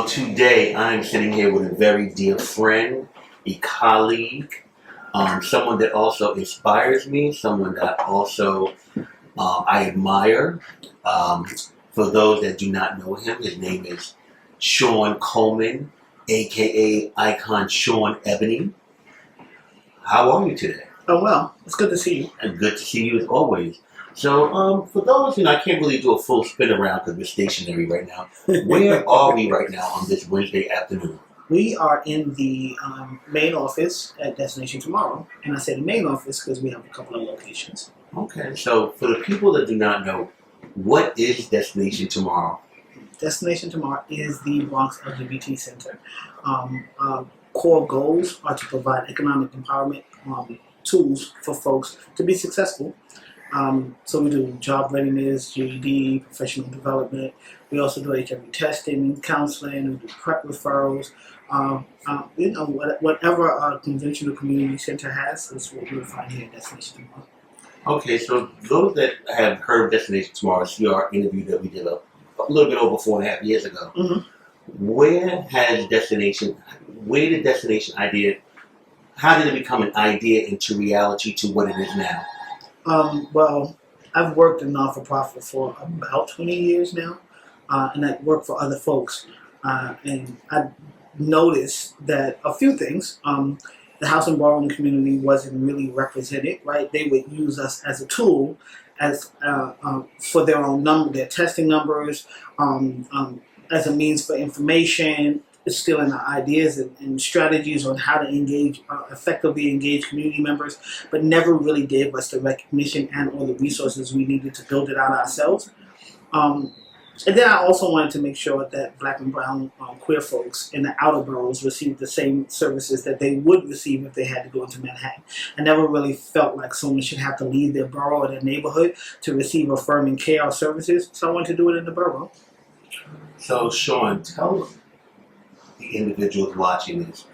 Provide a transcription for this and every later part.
Well, today I'm sitting here with a very dear friend, a colleague, someone that also inspires me, someone that also I admire. Um, for those that do not know him, his name is Sean Coleman, aka Icon Sean Ebony. How are you today? Oh, well, it's good to see you. And good to see you as always. So, for those, I can't really do a full spin around because we're stationary right now. Where are we right now on this Wednesday afternoon? We are in the main office at Destination Tomorrow. And I say the main office because we have a couple of locations. Okay, so for the people that do not know, what is Destination Tomorrow? Destination Tomorrow is the Bronx LGBT Center. Core goals are to provide economic empowerment tools for folks to be successful. So we do job readiness, GED, professional development. We also do HIV testing, counseling, we do prep referrals. Whatever a conventional community center has is what we'll find here at Destination Tomorrow. Okay, so those that have heard Destination Tomorrow see our interview that we did a little bit over 4.5 years ago. Mm-hmm. Where did Destination idea, how did it become an idea into reality to what it is now? Well, I've worked in non-for-profit for about 20 years now, and I work for other folks. And I noticed that a few things. The house and ballroom community wasn't really represented, right? They would use us as a tool as for their own their testing numbers, as a means for information, instilling the ideas and strategies on how to effectively engage community members, but never really gave us the recognition and all the resources we needed to build it out ourselves. And then I also wanted to make sure that Black and brown queer folks in the outer boroughs received the same services that they would receive if they had to go into Manhattan. I never really felt like someone should have to leave their borough or their neighborhood to receive affirming care or services, so I wanted to do it in the borough. So, Sean, tell the individuals watching this,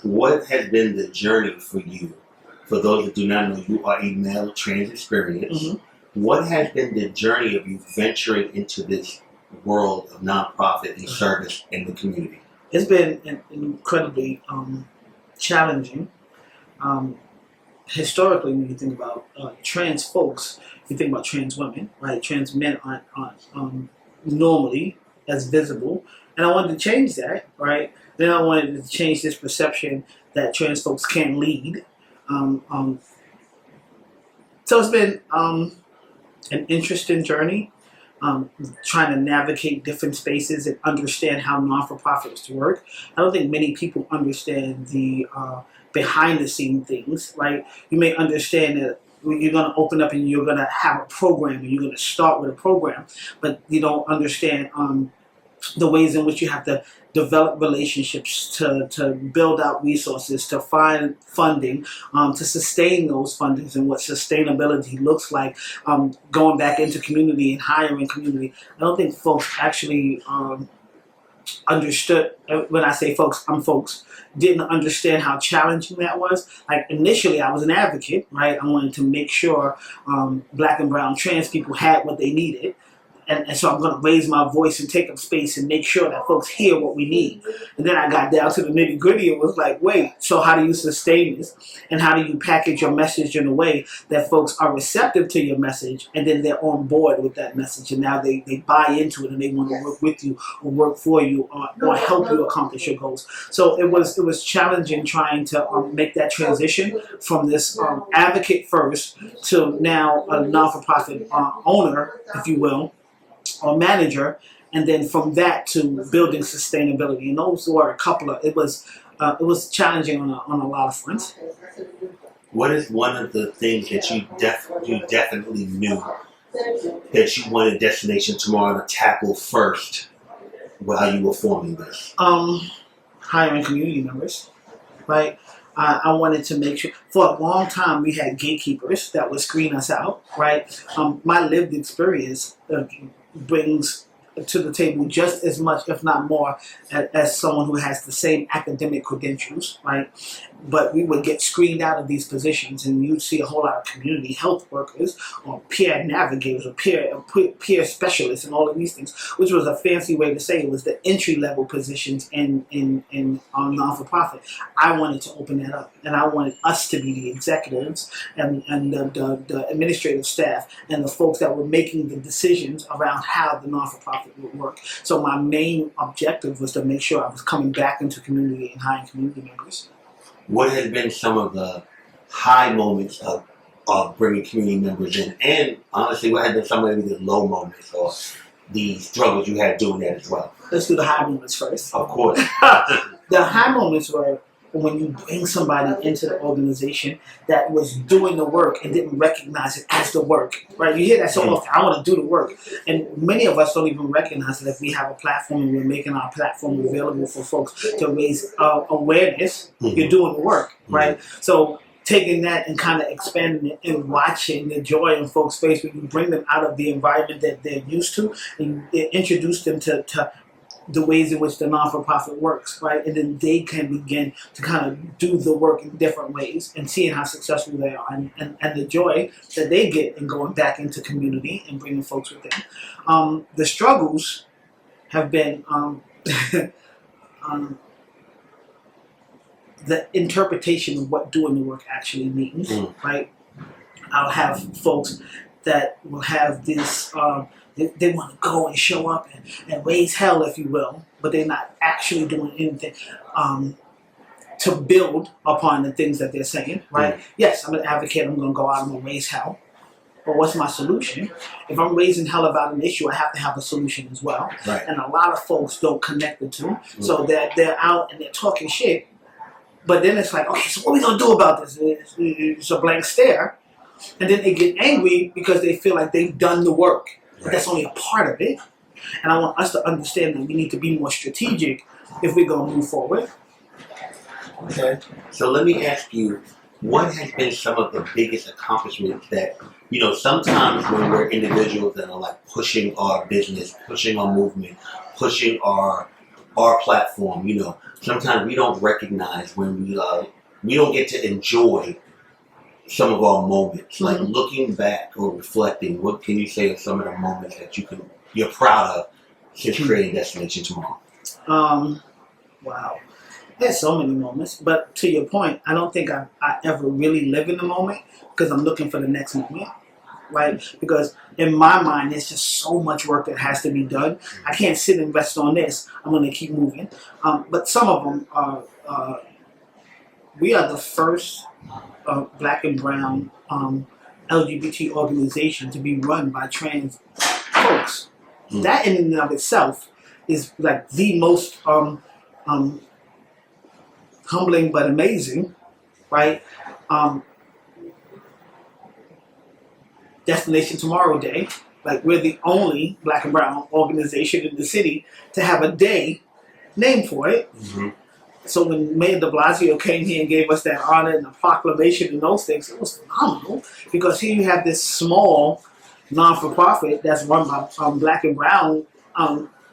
what has been the journey for you? For those that do not know, you are a male trans experience. Mm-hmm. What has been the journey of you venturing into this world of nonprofit and service in the community? It's been incredibly challenging. Historically, when you think about trans folks, you think about trans women, right? Trans men aren't normally as visible. And I wanted to change that, right? Then I wanted to change this perception that trans folks can't lead. So it's been an interesting journey, trying to navigate different spaces and understand how non-for-profits work. I don't think many people understand the behind-the-scene things, right? You may understand that you're going to open up and you're going to have a program and you're going to start with a program, but you don't understand the ways in which you have to develop relationships to build out resources, to find funding, to sustain those fundings and what sustainability looks like, going back into community and hiring community. I don't think folks actually understood. When I say folks, I'm folks, didn't understand how challenging that was. Like initially I was an advocate, right? I wanted to make sure Black and brown trans people had what they needed. And so I'm going to raise my voice and take up space and make sure that folks hear what we need. And then I got down to the nitty gritty and was like, wait, so how do you sustain this? And how do you package your message in a way that folks are receptive to your message and then they're on board with that message and now they buy into it and they want to work with you or work for you or help you accomplish your goals. So it was challenging trying to make that transition from this advocate first to now a non-for-profit owner, if you will, or manager, and then from that to building sustainability. And those were a couple of, it was challenging on a lot of fronts. What is one of the things that you definitely knew that you wanted Destination Tomorrow to tackle first while you were forming this? Hiring community members, right? I wanted to make sure, for a long time we had gatekeepers that would screen us out, right? My lived experience brings to the table just as much, if not more, as someone who has the same academic credentials, right? But we would get screened out of these positions, and you'd see a whole lot of community health workers or peer navigators or peer specialists and all of these things, which was a fancy way to say it was the entry level positions in non-for-profit. I wanted to open that up, and I wanted us to be the executives and the administrative staff and the folks that were making the decisions around how the non-for-profit would work. So my main objective was to make sure I was coming back into community and hiring community members. What has been some of the high moments of bringing community members in? And honestly, what has been some of the low moments or the struggles you had doing that as well? Let's do the high moments first. Of course. The high moments were when you bring somebody into the organization that was doing the work and didn't recognize it as the work, right? You hear that so often, I want to do the work. And many of us don't even recognize that if we have a platform and we're making our platform available for folks to raise awareness, you're doing the work, right? So taking that and kind of expanding it and watching the joy in folks' face when you bring them out of the environment that they're used to and introduce them to the ways in which the non-for-profit works, right? And then they can begin to kind of do the work in different ways and seeing how successful they are and the joy that they get in going back into community and bringing folks with them. The struggles have been the interpretation of what doing the work actually means, right? I'll have folks that will have this, they want to go and show up and raise hell, if you will, but they're not actually doing anything to build upon the things that they're saying, right? Yes, I'm an advocate, I'm going to go out and I'm going to raise hell. But what's my solution? If I'm raising hell about an issue, I have to have a solution as well. Right. And a lot of folks don't connect the two. So they're out and they're talking shit, but then it's like, okay, so what are we going to do about this? It's a blank stare. And then they get angry because they feel like they've done the work. But that's only a part of it. And I want us to understand that we need to be more strategic if we're going to move forward. Okay. So let me ask you, what has been some of the biggest accomplishments that, sometimes when we're individuals that are like pushing our business, pushing our movement, pushing our platform, sometimes we don't recognize when we don't get to enjoy some of our moments. Like looking back or reflecting, what can you say of some of the moments that you're proud of since creating Destination Tomorrow? Wow. There's so many moments, but to your point, I don't think I ever really live in the moment because I'm looking for the next moment, right? Because in my mind, there's just so much work that has to be done. I can't sit and rest on this. I'm going to keep moving. But some of them are, we are the first Black and brown LGBT organization to be run by trans folks. That in and of itself is like the most humbling but amazing, right? Destination Tomorrow Day, like we're the only Black and brown organization in the city to have a day named for it. So when Mayor de Blasio came here and gave us that honor and the proclamation and those things, it was phenomenal because here you have this small non-for-profit that's run by Black and brown,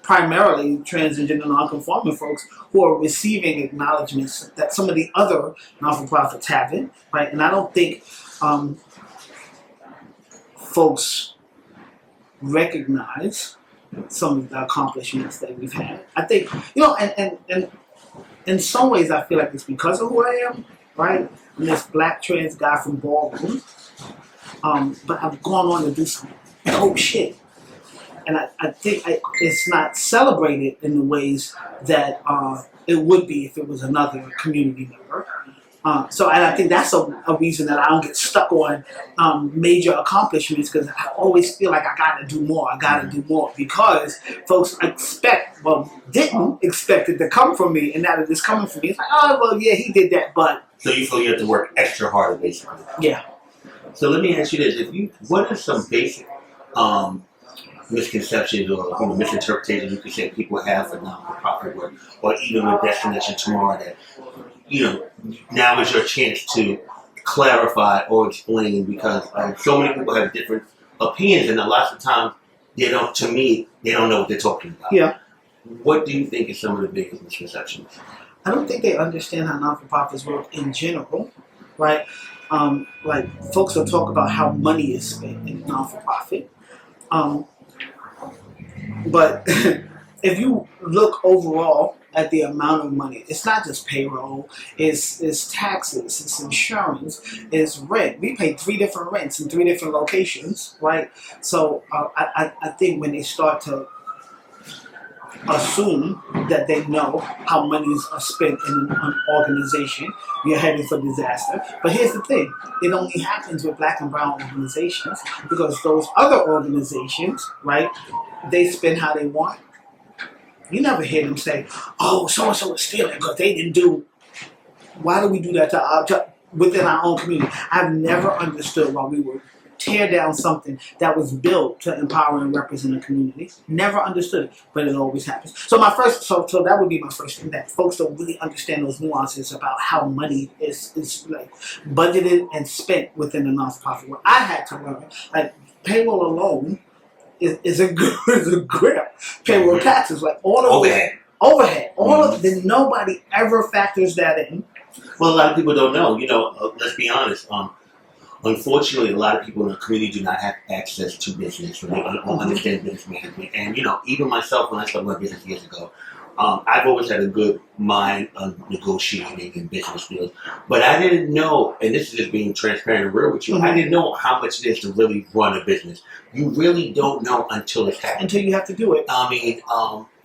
primarily transgender non-conforming folks who are receiving acknowledgments that some of the other non-for-profits haven't, right? And I don't think folks recognize some of the accomplishments that we've had. I think, and in some ways, I feel like it's because of who I am, right? I'm this Black trans guy from Ballroom, but I've gone on to do some dope shit. And I think it's not celebrated in the ways that it would be if it was another community member. And I think that's a reason that I don't get stuck on major accomplishments because I always feel like I gotta do more, because folks didn't expect it to come from me, and now that it's coming from me, it's like, oh, well, yeah, he did that, but... So you feel you have to work extra harder, basically. Yeah. So let me ask you this, what are some basic misconceptions or misinterpretations you could say people have for non-profit work, or even with Destination Tomorrow that, now is your chance to clarify or explain because so many people have different opinions and a lot of times they don't. To me, they don't know what they're talking about. Yeah. What do you think is some of the biggest misconceptions? I don't think they understand how non-for-profits work in general, right? Like folks will talk about how money is spent in non-for-profit, but if you look overall at the amount of money, it's not just payroll, it's taxes, it's insurance, it's rent. We pay 3 different rents in 3 different locations, right? So I think when they start to assume that they know how monies are spent in an organization, you're heading for disaster. But here's the thing, it only happens with black and brown organizations because those other organizations, right, they spend how they want. You never hear them say, oh, so-and-so is stealing because they didn't do. Why do we do that within our own community? I've never understood why we would tear down something that was built to empower and represent a community. Never understood it, but it always happens. So so that would be my first thing, that folks don't really understand those nuances about how money is like budgeted and spent within the non-profit. What I had to learn, like payroll alone, is a grip. Payroll taxes, like all of overhead, all of then nobody ever factors that in. Well, a lot of people don't know. Let's be honest. Unfortunately, a lot of people in the community do not have access to business, or they don't understand business management. And even myself, when I started my business years ago, I've always had a good mind of negotiating and business deals. But I didn't know, and this is just being transparent and real with you, I didn't know how much it is to really run a business. You really don't know until it's happened. Until you have to do it. I mean,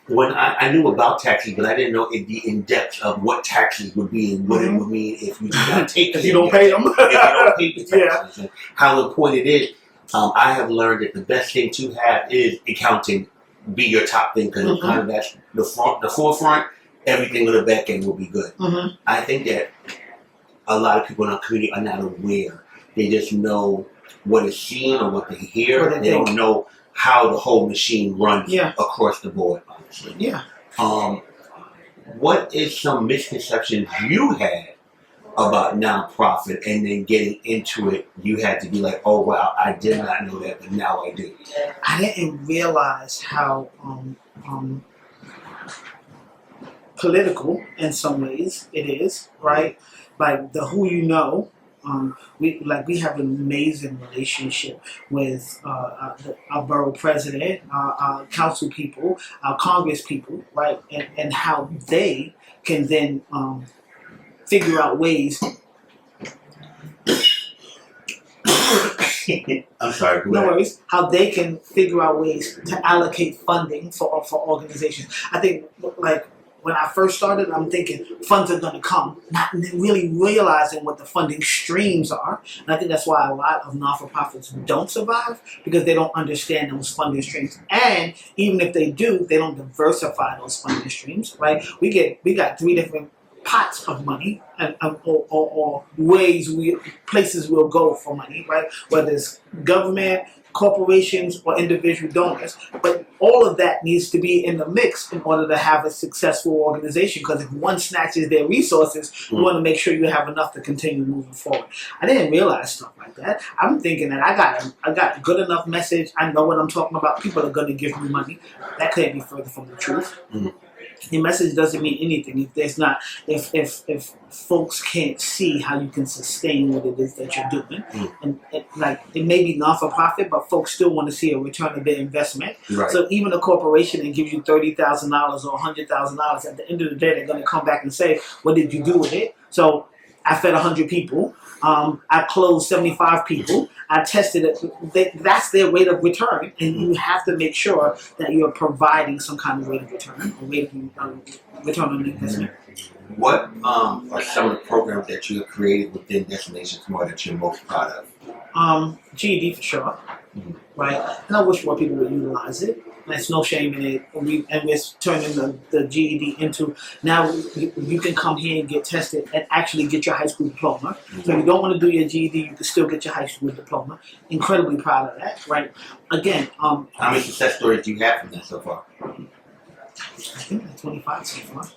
when I knew about taxes, but I didn't know the in-depth of what taxes would be and what it would mean if you do not take them. If you don't pay them. If you don't pay the taxes. And how important it is. I have learned that the best thing to have is accounting be your top thing, because kind of that's the forefront. Everything on the back end will be good. I think that a lot of people in our community are not aware. They just know what is seen or what they hear. They don't know how the whole machine runs across the board, honestly. Yeah. What is some misconceptions you had about nonprofit, and then getting into it, you had to be like, oh wow, I did not know that, but now I do? I didn't realize how political in some ways it is, right? Like the who you know. We have an amazing relationship with our borough president, our council people, our Congress people, right? And how they can then figure out ways. I'm sorry. No worries. How they can figure out ways to allocate funding for organizations. I think like. When I first started, I'm thinking funds are going to come, not really realizing what the funding streams are. And I think that's why a lot of non-for-profits don't survive, because they don't understand those funding streams. And even if they do, they don't diversify those funding streams, right? We got 3 different pots of money or places we'll go for money, right? Whether it's government, corporations, or individual donors. But all of that needs to be in the mix in order to have a successful organization, because if one snatches their resources, you want to make sure you have enough to continue moving forward. I didn't realize stuff like that. I'm thinking that I got a good enough message. I know what I'm talking about. People are going to give me money. That can't be further from the truth. Your message doesn't mean anything if there's not if folks can't see how you can sustain what it is that you're doing. And it may be non-for-profit, but folks still want to see a return of their investment. Right. So even a corporation that gives you $30,000 or $100,000, at the end of the day, they're going to come back and say, "What did you do with it?" So I fed 100 people. I closed 75 people. I tested it. That's their rate of return, and you have to make sure that you're providing some kind of rate of return, or rate of return on investment. What are some of the programs that you have created within Destinations More that you're most proud of? GED for sure, right? And I wish more people would utilize it. There's no shame in it. And we're turning the GED into, now you can come here and get tested and actually get your high school diploma. So if you don't want to do your GED, you can still get your high school diploma. Incredibly proud of that, right? Again, how many success stories do you have from that so far? I think like 25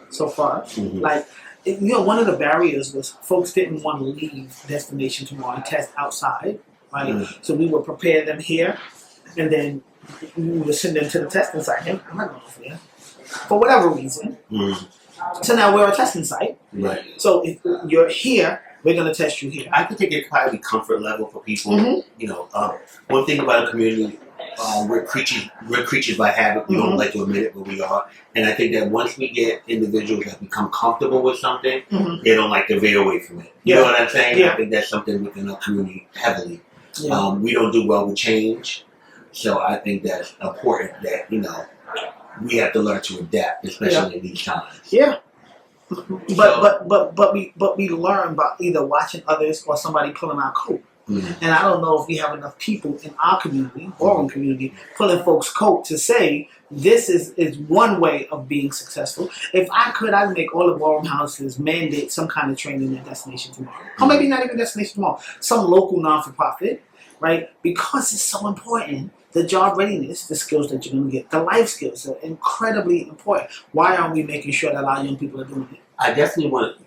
so far. Like, one of the barriers was folks didn't want to leave Destination Tomorrow and test outside, right? So we would prepare them here, and then we would send them to the testing site. Hey, I'm not going over there for whatever reason. So now we're a testing site. Right. So if you're here, we're going to test you here. I could think it probably comfort level for people. You know, one thing about a community, we're creatures by habit. We don't like to admit it, but we are. And I think that once we get individuals that become comfortable with something, they don't like to veer away from it. You know what I'm saying? Yeah. I think that's something within our community heavily. Yeah. We don't do well with change, so I think that's important. That we have to learn to adapt, especially in these times. Yeah. But we learn by either watching others or somebody pulling our coat. And I don't know if we have enough people in our community, Ballroom community, pulling folks' coat to say this is one way of being successful. If I could, I'd make all the Ballroom houses mandate some kind of training at Destination Tomorrow. Or maybe not even Destination Tomorrow. Some local non-for-profit, right? Because it's so important. The job readiness, the skills that you're going to get, the life skills are incredibly important. Why aren't we making sure that our young people are doing it? I definitely want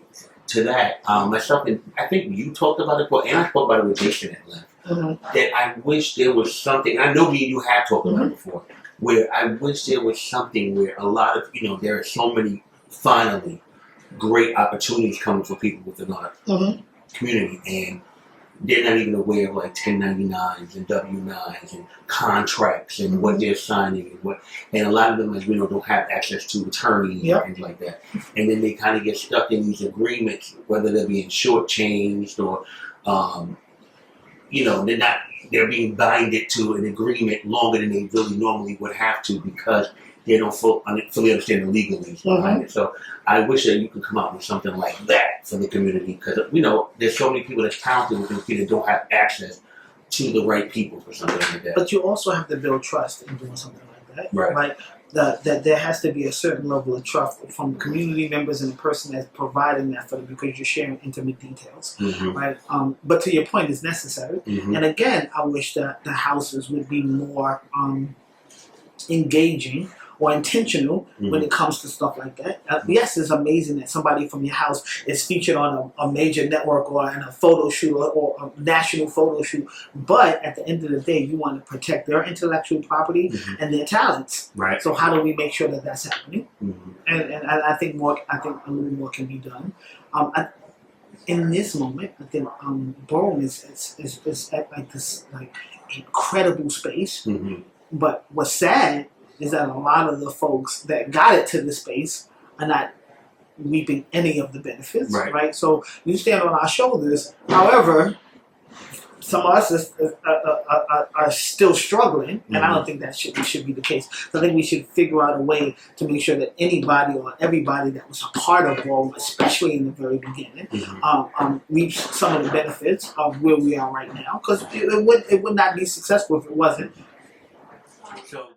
to that. Myself, and I think you talked about it before, and I spoke about it with Jason at length. That I wish there was something, I know you have talked about it before, where I wish there was something where a lot of, there are so many, finally, great opportunities coming for people within our community, and they're not even aware of like 1099s and W-9s and contracts and what they're signing and a lot of them, as we know, don't have access to attorneys and things like that. And then they kind of get stuck in these agreements, whether they're being shortchanged or, they're being binded to an agreement longer than they really normally would have to because they don't fully understand the legalese behind it. So I wish that you could come out with something like that for the community because, there's so many people that's talented within the community that don't have access to the right people for something like that. But you also have to build trust in doing something like that. Right. That there has to be a certain level of trust from community members and the person that's providing that for them because you're sharing intimate details, right? But to your point, it's necessary. And again, I wish that the houses would be more engaging or intentional when it comes to stuff like that. Yes, it's amazing that somebody from your house is featured on a major network or in a photo shoot or a national photo shoot. But at the end of the day, you want to protect their intellectual property and their talents. Right. So how do we make sure that that's happening? And I think a little more can be done. In this moment, I think Ballroom is at like this incredible space. But what's sad is that a lot of the folks that got it to the space are not reaping any of the benefits, right? So you stand on our shoulders. However, some of us are still struggling, and I don't think that should be the case. So I think we should figure out a way to make sure that anybody or everybody that was a part of Ballroom, especially in the very beginning, reaps some of the benefits of where we are right now. Because it would not be successful if it wasn't. So